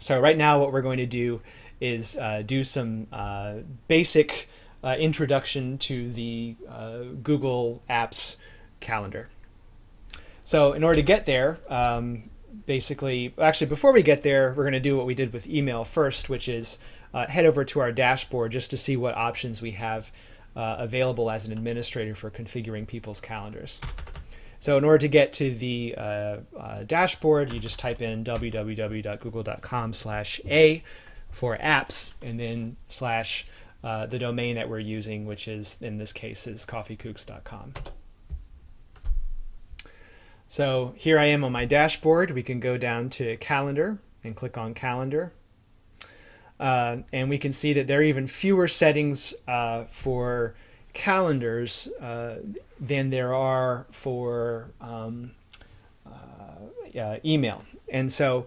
So right now what we're going to do is do some basic introduction to the Google Apps calendar. So in order to get there, actually before we get there, we're going to do what we did with email first, which is head over to our dashboard just to see what options we have available as an administrator for configuring people's calendars. So in order to get to the dashboard, you just type in www.google.com/a for apps, and then slash the domain that we're using, which is, in this case, is coffeekooks.com. So here I am on my dashboard. We can go down to calendar and click on calendar. And we can see that there are even fewer settings for calendars than there are for email. And so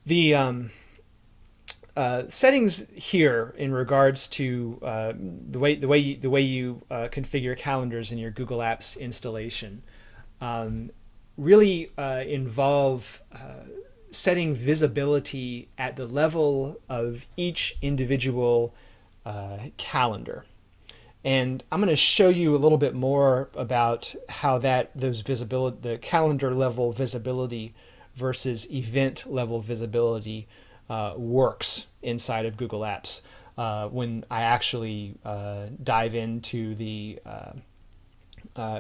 the settings here in regards to the way you configure calendars in your Google Apps installation really involve setting visibility at the level of each individual calendar. And I'm going to show you a little bit more about how the calendar level visibility versus event level visibility works inside of Google Apps when I actually dive into the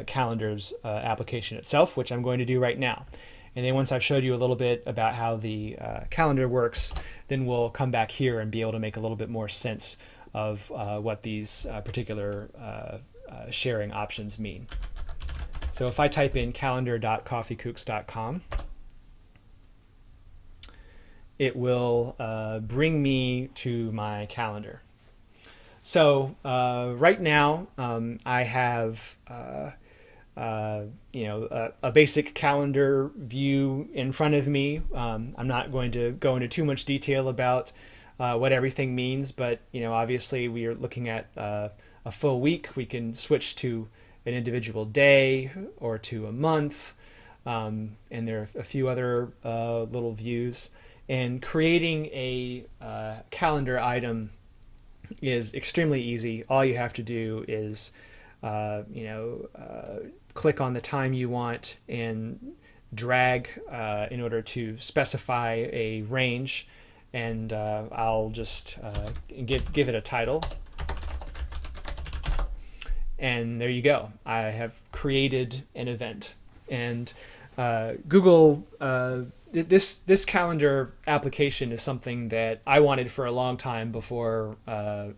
calendars application itself, which I'm going to do right now. And then once I've showed you a little bit about how the calendar works, then we'll come back here and be able to make a little bit more sense of what these particular sharing options mean. So if I type in calendar.coffeekooks.com, it will bring me to my calendar. So right now I have a basic calendar view in front of me. I'm not going to go into too much detail about what everything means, but obviously we are looking at a full week. We can switch to an individual day or to a month, and there are a few other little views. And creating a calendar item is extremely easy. All you have to do is click on the time you want and drag in order to specify a range, and I'll just give it a title, and there you go. I have created an event. And Google this calendar application is something that I wanted for a long time before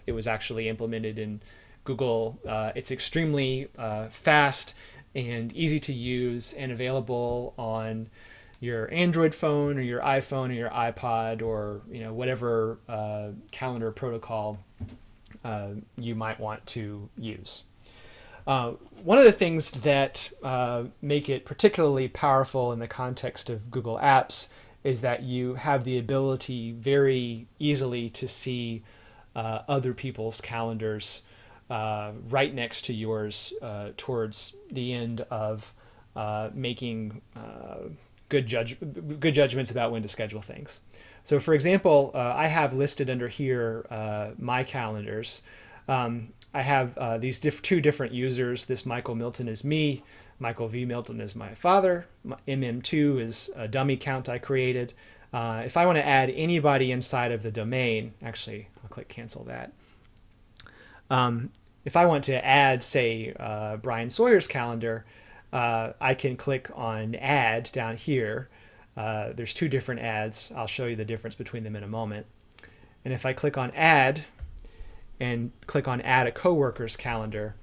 it was actually implemented in Google. It's extremely fast and easy to use and available on your Android phone or your iPhone or your iPod or whatever calendar protocol you might want to use. One of the things that make it particularly powerful in the context of Google Apps is that you have the ability very easily to see other people's calendars right next to yours towards the end of making good judgments about when to schedule things. So for example, I have listed under here my calendars. I have these two different users. This Michael Milton is me. Michael V. Milton is my father. MM2 is a dummy count I created. If I want to add anybody inside of the domain, actually, I'll click cancel that. If I want to add, say, Brian Sawyer's calendar, I can click on add down here. There's two different adds. I'll show you the difference between them in a moment. And if I click on add and click on add a coworker's calendar,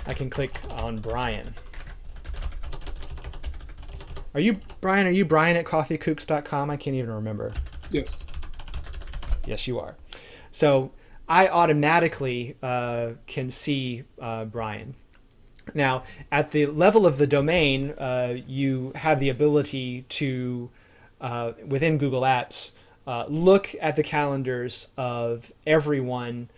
I can click on Brian. Are you Brian at coffeekooks.com? I can't even remember. Yes. Yes, you are. So I automatically can see Brian. Now, at the level of the domain, you have the ability to, within Google Apps, look at the calendars of everyone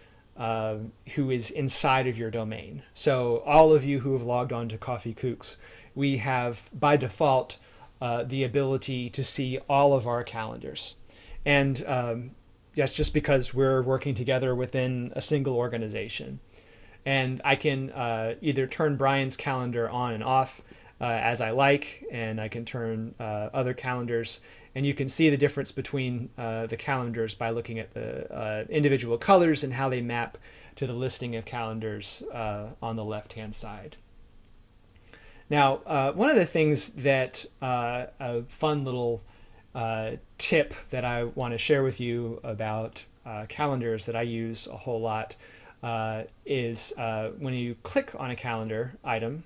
who is inside of your domain. So all of you who have logged on to Coffee Kooks, we have, by default, the ability to see all of our calendars. And that's just because we're working together within a single organization. And I can either turn Brian's calendar on and off as I like, and I can turn other calendars. And you can see the difference between the calendars by looking at the individual colors and how they map to the listing of calendars on the left-hand side. Now, one of the things that a fun little tip that I want to share with you about calendars that I use a whole lot is when you click on a calendar item,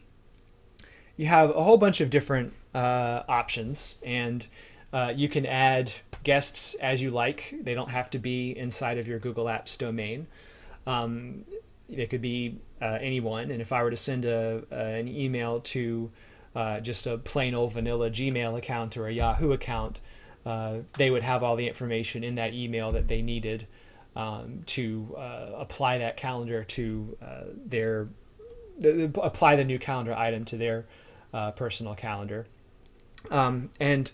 you have a whole bunch of different options, and you can add guests as you like. They don't have to be inside of your Google Apps domain. They could be anyone, and if I were to send an email to just a plain old vanilla Gmail account or a Yahoo account, they would have all the information in that email that they needed to apply that calendar to apply the new calendar item to their personal calendar. And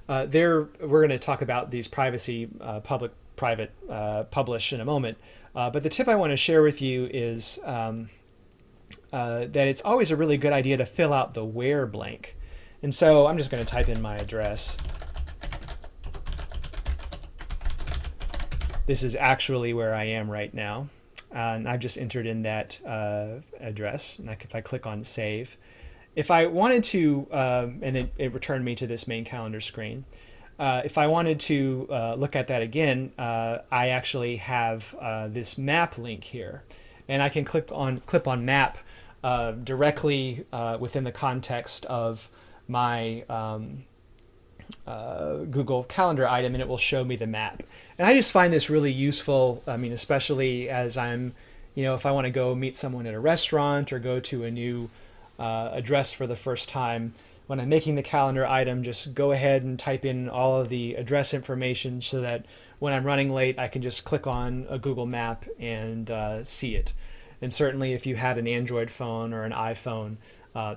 we're going to talk about these privacy, public, private, publish in a moment. But the tip I want to share with you is that it's always a really good idea to fill out the where blank. And so I'm just going to type in my address. This is actually where I am right now. And I've just entered in that address. And if I click on save, if I wanted to, and it returned me to this main calendar screen. If I wanted to look at that again, I actually have this map link here. And I can click on map directly within the context of my Google Calendar item, and it will show me the map. And I just find this really useful. I mean, especially as I'm, if I want to go meet someone at a restaurant or go to a new address for the first time, when I'm making the calendar item, just go ahead and type in all of the address information so that when I'm running late, I can just click on a Google map and see it. And certainly if you had an Android phone or an iPhone,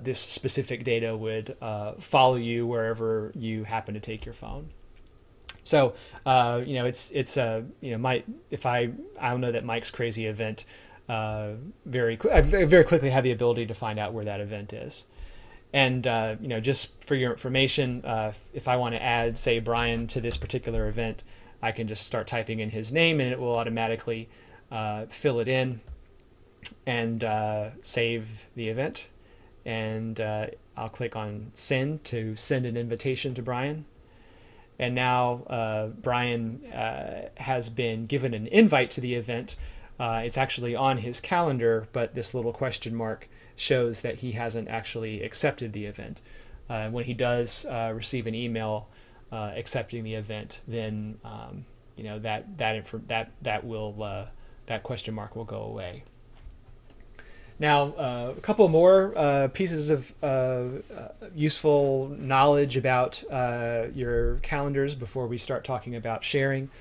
this specific data would follow you wherever you happen to take your phone. So, I'll know that Mike's crazy event very quickly have the ability to find out where that event is. And, just for your information, if I want to add, say, Brian to this particular event, I can just start typing in his name and it will automatically fill it in and save the event. And I'll click on send to send an invitation to Brian. And now Brian has been given an invite to the event. It's actually on his calendar, but this little question mark shows that he hasn't actually accepted the event. When he does receive an email accepting the event, then that question mark will go away. Now, a couple more pieces of useful knowledge about your calendars before we start talking about sharing.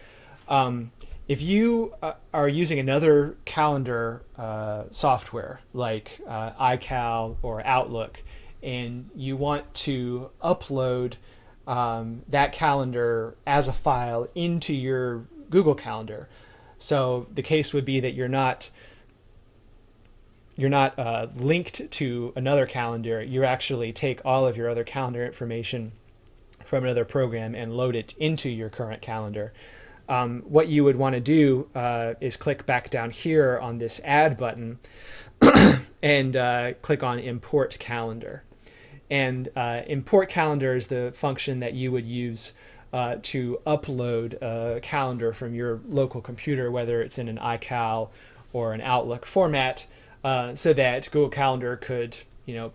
If you are using another calendar software like iCal or Outlook, and you want to upload that calendar as a file into your Google Calendar, so the case would be that you're not linked to another calendar. You actually take all of your other calendar information from another program and load it into your current calendar. What you would want to do is click back down here on this add button and click on import calendar. And import calendar is the function that you would use to upload a calendar from your local computer, whether it's in an iCal or an Outlook format, so that Google Calendar could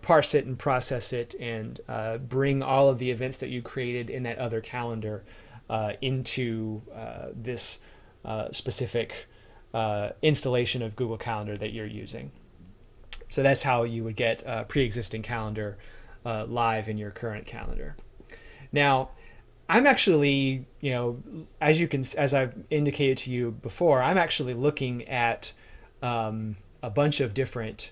parse it and process it and bring all of the events that you created in that other calendar into this specific installation of Google Calendar that you're using. So that's how you would get a pre-existing calendar live in your current calendar. Now, I'm actually, as I've indicated to you before, I'm actually looking at a bunch of different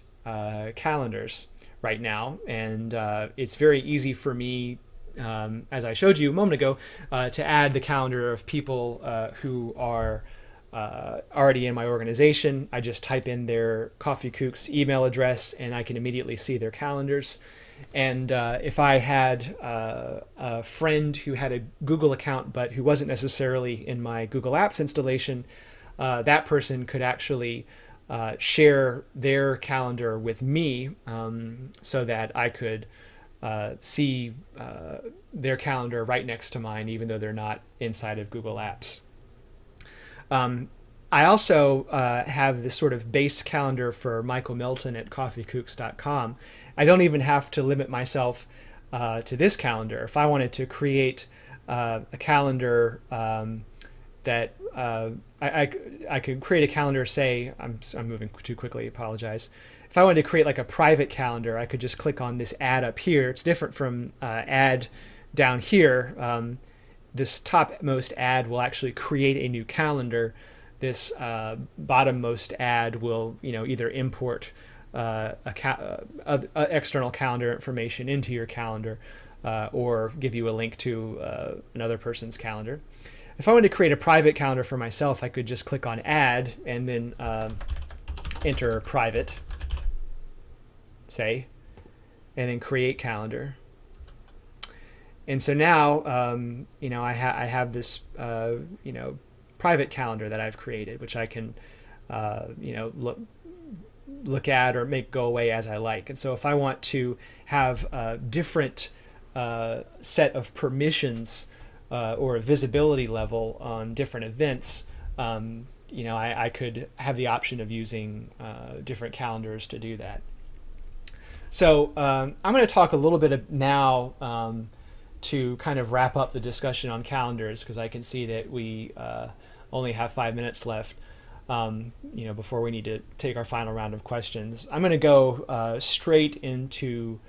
calendars right now, and it's very easy for me as I showed you a moment ago, to add the calendar of people who are already in my organization. I just type in their Coffee Kooks email address and I can immediately see their calendars. And if I had a friend who had a Google account but who wasn't necessarily in my Google Apps installation, that person could actually share their calendar with me, so that I could see their calendar right next to mine, even though they're not inside of Google Apps. I also have this sort of base calendar for Michael Milton at coffeekooks.com. I don't even have to limit myself to this calendar. If I wanted to create a calendar that I could create a calendar, say, I'm moving too quickly, apologize. If I wanted to create like a private calendar, I could just click on this add up here. It's different from add down here. This topmost add will actually create a new calendar. This bottommost add will, either import external calendar information into your calendar, or give you a link to another person's calendar. If I wanted to create a private calendar for myself, I could just click on add and then enter private, say, and then create calendar. And so now, I have this, private calendar that I've created, which I can, look at or make go away as I like. And so if I want to have a different set of permissions or a visibility level on different events, I could have the option of using different calendars to do that. So I'm going to talk a little bit now to kind of wrap up the discussion on calendars, because I can see that we only have 5 minutes left, before we need to take our final round of questions. I'm going to go straight into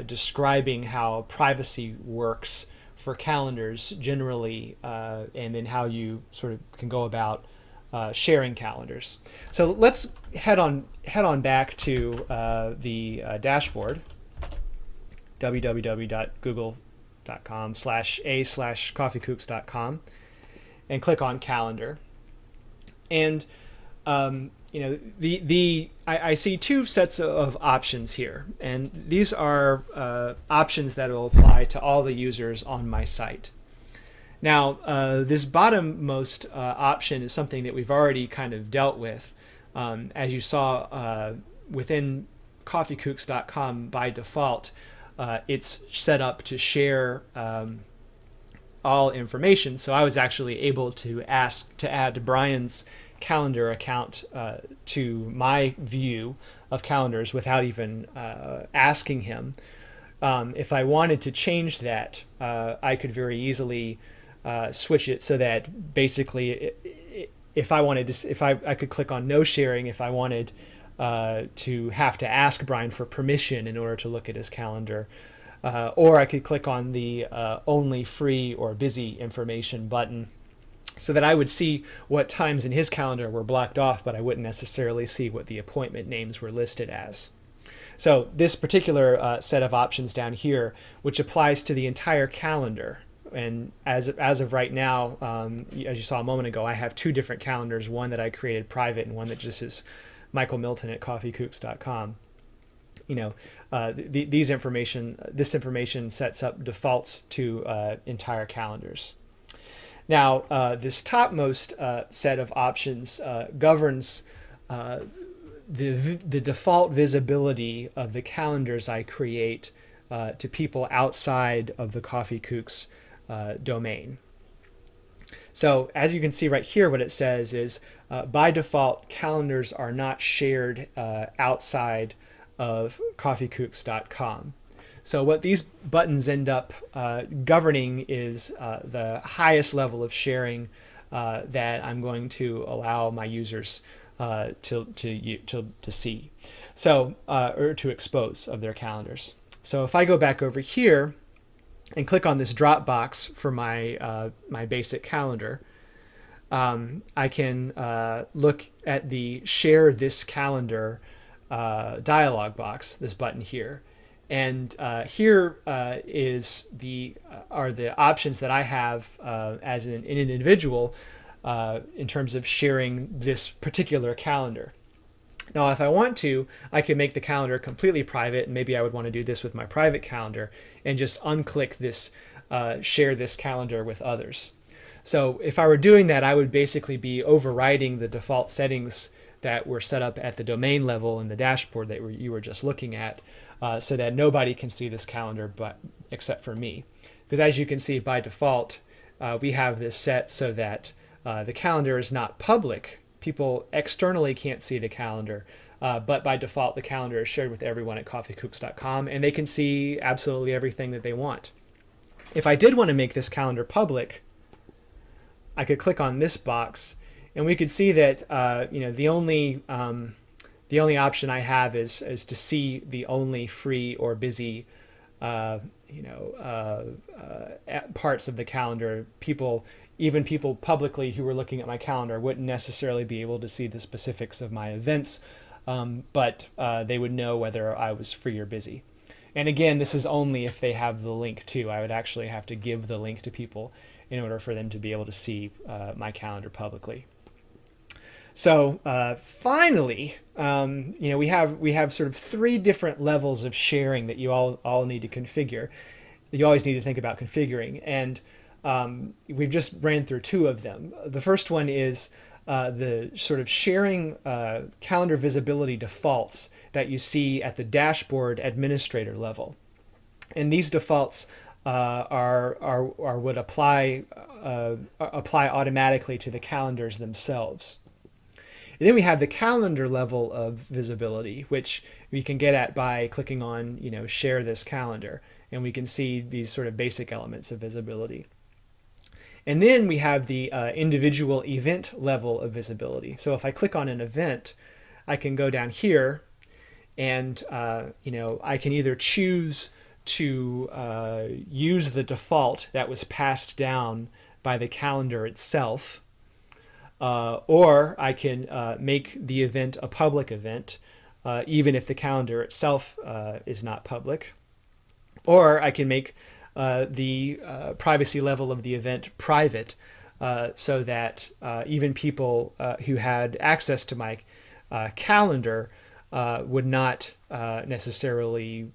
describing how privacy works for calendars generally, and then how you sort of can go about sharing calendars. So let's head on back to the dashboard, www.google.com/a/coffeekooks.com, and click on calendar. And I see two sets of options here, and these are options that will apply to all the users on my site. Now, this bottommost option is something that we've already kind of dealt with. As you saw within coffeekooks.com, by default, it's set up to share all information. So I was actually able to ask to add Brian's calendar account to my view of calendars without even asking him. If I wanted to change that, I could very easily switch it so that basically, if I wanted to, I could click on no sharing if I wanted to have to ask Brian for permission in order to look at his calendar. Or I could click on the only free or busy information button, so that I would see what times in his calendar were blocked off, but I wouldn't necessarily see what the appointment names were listed as. So this particular set of options down here, which applies to the entire calendar, and as of right now, as you saw a moment ago, I have two different calendars, one that I created private and one that just is Michael Milton at coffeekooks.com. This information sets up defaults to entire calendars. Now, this topmost set of options governs the default visibility of the calendars I create to people outside of the Coffee Kooks domain. So as you can see right here, what it says is, by default, calendars are not shared outside of coffeekooks.com. So what these buttons end up governing is the highest level of sharing that I'm going to allow my users to see, so or to expose of their calendars. So if I go back over here and click on this drop box for my my basic calendar, I can look at the share this calendar dialog box, this button here. And here are the options that I have as an individual in terms of sharing this particular calendar. Now, if I want to, I can make the calendar completely private, and maybe I would want to do this with my private calendar and just unclick this, share this calendar with others. So if I were doing that, I would basically be overriding the default settings that were set up at the domain level in the dashboard that you were just looking at, so that nobody can see this calendar except for me. Because as you can see, by default, we have this set so that the calendar is not public. People externally can't see the calendar, but by default, the calendar is shared with everyone at coffeekooks.com, and they can see absolutely everything that they want. If I did want to make this calendar public, I could click on this box, and we could see that the only option I have is to see the only free or busy parts of the calendar. Even people publicly who were looking at my calendar wouldn't necessarily be able to see the specifics of my events, but they would know whether I was free or busy. And again, this is only if they have the link too. I would actually have to give the link to people in order for them to be able to see my calendar publicly. So finally, we have sort of 3 different levels of sharing that you all need to configure. You always need to think about configuring, and we've just ran through 2 of them. The first one is the sort of sharing calendar visibility defaults that you see at the dashboard administrator level, and these defaults would apply automatically to the calendars themselves. And then we have the calendar level of visibility, which we can get at by clicking on share this calendar, and we can see these sort of basic elements of visibility. And then we have the individual event level of visibility. So if I click on an event, I can go down here, and I can either choose to use the default that was passed down by the calendar itself, or I can make the event a public event, even if the calendar itself is not public. Or I can make the privacy level of the event private, so that even people who had access to my calendar would not necessarily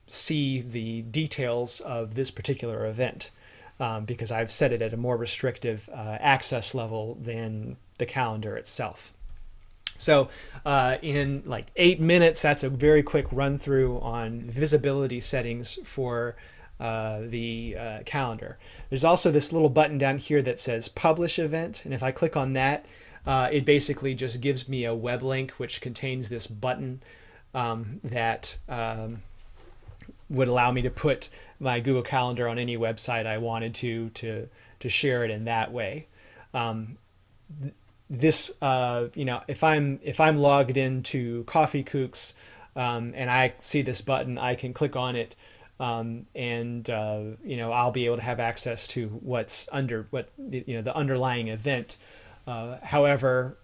see the details of this particular event, because I've set it at a more restrictive access level than the calendar itself. So in like 8 minutes, that's a very quick run through on visibility settings for the calendar. There's also this little button down here that says publish event, and if I click on that, it basically just gives me a web link which contains this button that would allow me to put my Google Calendar on any website I wanted to share it in that way. This if I'm logged into Coffee Kooks and I see this button, I can click on it, and I'll be able to have access to what's the underlying event. However,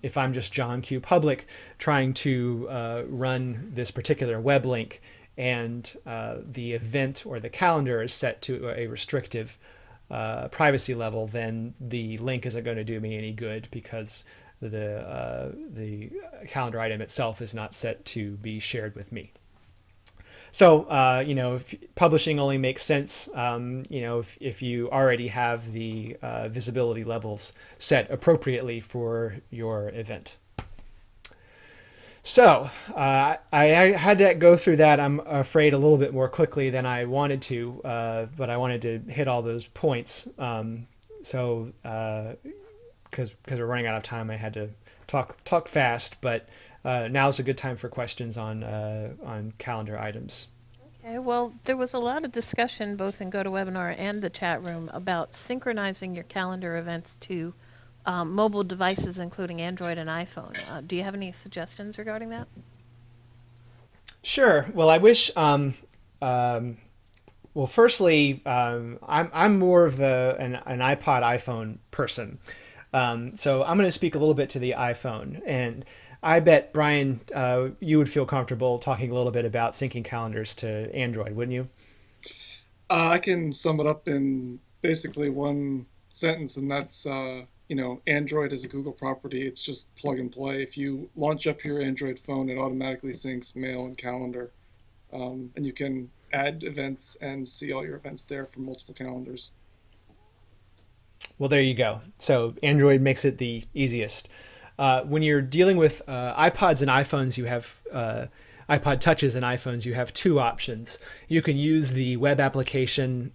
if I'm just John Q. Public trying to run this particular web link, and the event or the calendar is set to a restrictive privacy level, then the link isn't going to do me any good, because the calendar item itself is not set to be shared with me. So if publishing only makes sense if you already have the visibility levels set appropriately for your event. So I had to go through that, I'm afraid, a little bit more quickly than I wanted to, but I wanted to hit all those points. Because we're running out of time, I had to talk fast. But now's a good time for questions on calendar items. Okay, well, there was a lot of discussion both in GoToWebinar and the chat room about synchronizing your calendar events to mobile devices, including Android and iPhone. Do you have any suggestions regarding that? Sure. Well, I wish. Firstly, I'm more of an iPod iPhone person, so I'm going to speak a little bit to the iPhone. And I bet, Brian, you would feel comfortable talking a little bit about syncing calendars to Android, wouldn't you? I can sum it up in basically one sentence, and that's Android is a Google property. It's just plug and play. If you launch up your Android phone, it automatically syncs mail and calendar, and you can add events and see all your events there from multiple calendars. Well, there you go. So Android makes it the easiest. When you're dealing with iPods and iPhones, you have iPod touches and iPhones, you have two options. You can use the web application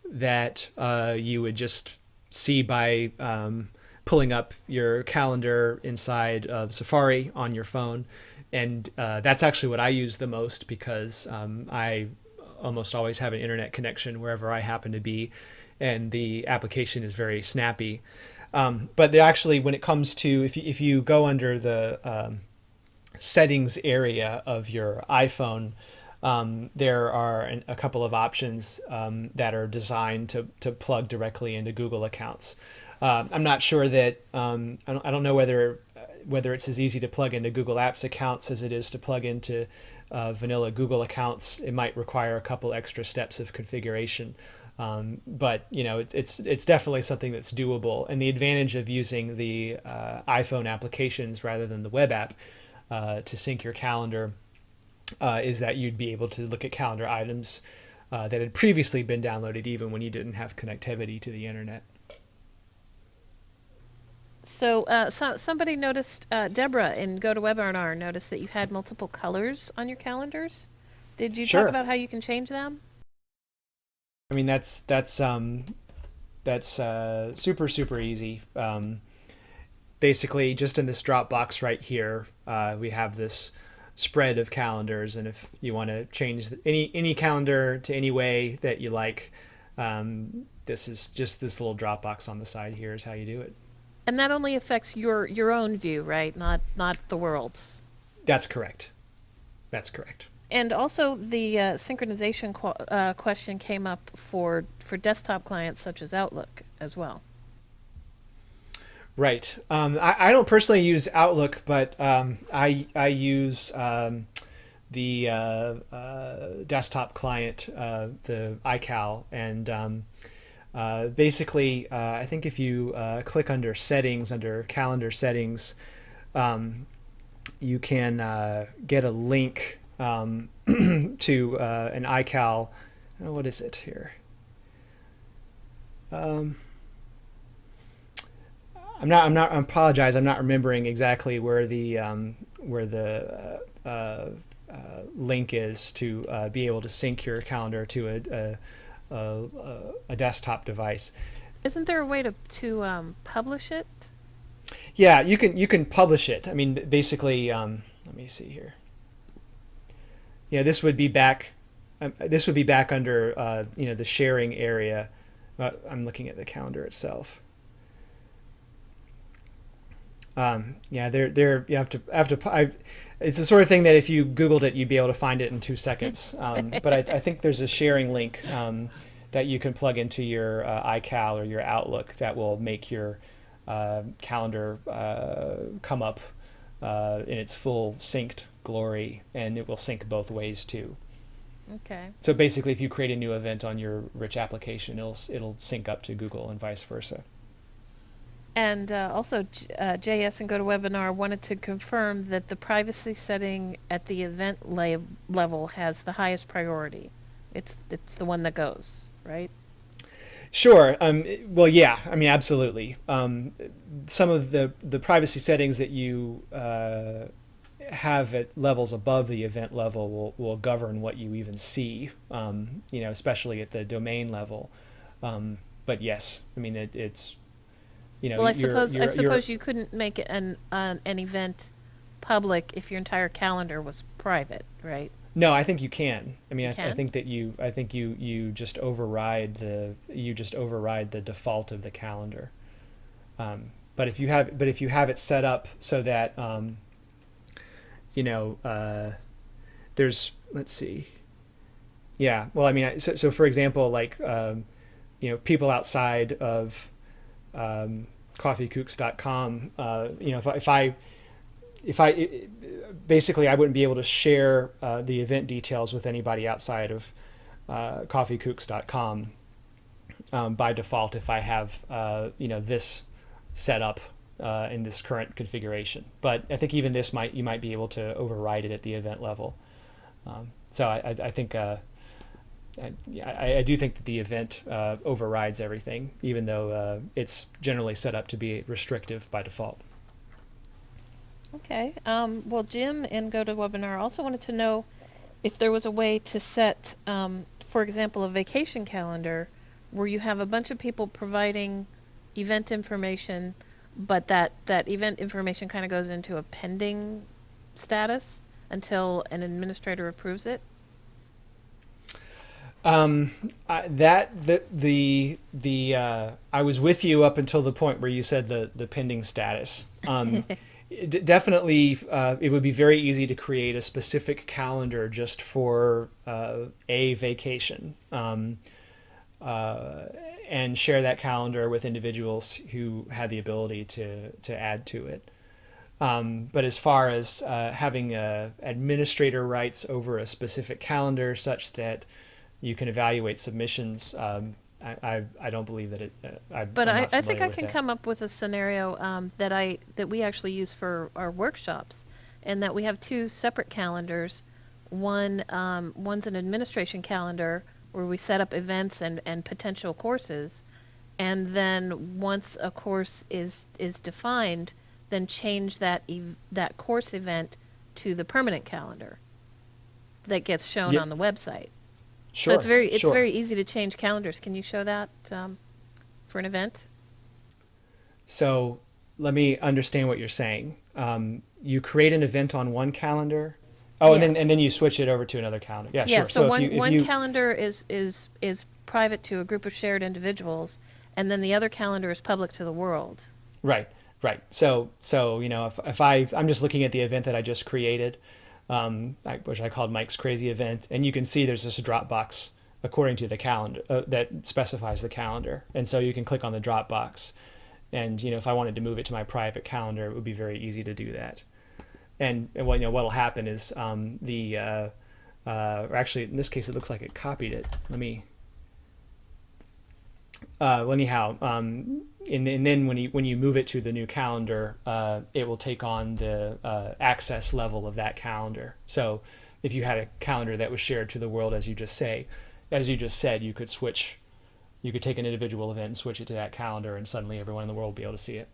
that you would just see by pulling up your calendar inside of Safari on your phone. And that's actually what I use the most because I almost always have an internet connection wherever I happen to be, and the application is very snappy. But actually, when it comes to if you go under the settings area of your iPhone, there are a couple of options that are designed to plug directly into Google accounts. I'm not sure that I don't know whether it's as easy to plug into Google Apps accounts as it is to plug into vanilla Google accounts. It might require a couple extra steps of configuration. But it's definitely something that's doable. And the advantage of using the iPhone applications rather than the web app to sync your calendar is that you'd be able to look at calendar items that had previously been downloaded even when you didn't have connectivity to the internet. So somebody noticed, Deborah in GoToWebinar noticed that you had multiple colors on your calendars. Did you talk Sure. about how you can change them? I mean that's super easy. Basically, just in this Dropbox right here, we have this spread of calendars, and if you want to change any calendar to any way that you like, this is just this little Dropbox on the side here is how you do it. And that only affects your own view, right? Not the world's. That's correct. That's correct. And also, the synchronization question came up for desktop clients such as Outlook as well. Right. I don't personally use Outlook, but I use the desktop client, the iCal, and basically, I think if you click under settings, under calendar settings, you can get a link to an iCal. What is it here? Um, I apologize. I'm not remembering exactly where the link is to be able to sync your calendar to a desktop device. Isn't there a way to publish it? Yeah, you can publish it. I mean, basically, let me see here. Yeah, this would be back under the sharing area. I'm looking at the calendar itself. Yeah, there it's the sort of thing that if you Googled it, you'd be able to find it in 2 seconds. But I think there's a sharing link that you can plug into your iCal or your Outlook that will make your calendar come up in its full synced glory, and it will sync both ways too. Okay. So basically, if you create a new event on your rich application, it'll sync up to Google and vice versa. And also, JS and GoToWebinar wanted to confirm that the privacy setting at the event level has the highest priority. It's the one that goes, right? Sure. Well, yeah. I mean, absolutely. Some of the privacy settings that you have at levels above the event level will govern what you even see. Especially at the domain level. But yes, I mean it's Well, I you're suppose I you're you're suppose you couldn't make an event public if your entire calendar was private, right? No, I think you can. I mean, You I can. think that you just override the default of the calendar. But if you have it set up so that you know, there's let's see. Yeah. Well, I mean, so for example, like people outside of coffeekooks.com, if I if I basically I wouldn't be able to share the event details with anybody outside of coffeekooks.com by default if I have this set up in this current configuration. But I think even this you might be able to override it at the event level. So I think I do think that the event overrides everything, even though it's generally set up to be restrictive by default. Okay. Well, Jim in GoToWebinar also wanted to know if there was a way to set, for example, a vacation calendar where you have a bunch of people providing event information, but that event information kind of goes into a pending status until an administrator approves it. I was with you up until the point where you said the pending status. Definitely, it would be very easy to create a specific calendar just for a vacation, and share that calendar with individuals who had the ability to add to it. But as far as having administrator rights over a specific calendar such that you can evaluate submissions, I don't believe that it. But I'm I not think familiar I with can that. come up with a scenario that we actually use for our workshops, and that we have two separate calendars. One's an administration calendar where we set up events and potential courses, and then once a course is defined, then change that course event to the permanent calendar that gets shown Yeah, on the website. So sure, it's sure. very easy to change calendars. Can you show that for an event? So let me understand what you're saying. You create an event on one calendar. Oh, Yeah. and then you switch it over to another calendar. Yeah, Yeah, sure. so So if one you calendar is private to a group of shared individuals, and then the other calendar is public to the world. right, right. So if I'm just looking at the event that I just created, which I called Mike's Crazy Event, and you can see there's this Dropbox according to the calendar that specifies the calendar, and so you can click on the Dropbox, and if I wanted to move it to my private calendar, it would be very easy to do that. And what'll happen is or actually in this case it looks like it copied it. Let me. Well, anyhow, and then when you move it to the new calendar, it will take on the access level of that calendar. So if you had a calendar that was shared to the world, as you just said, you could take an individual event and switch it to that calendar, and suddenly everyone in the world will be able to see it.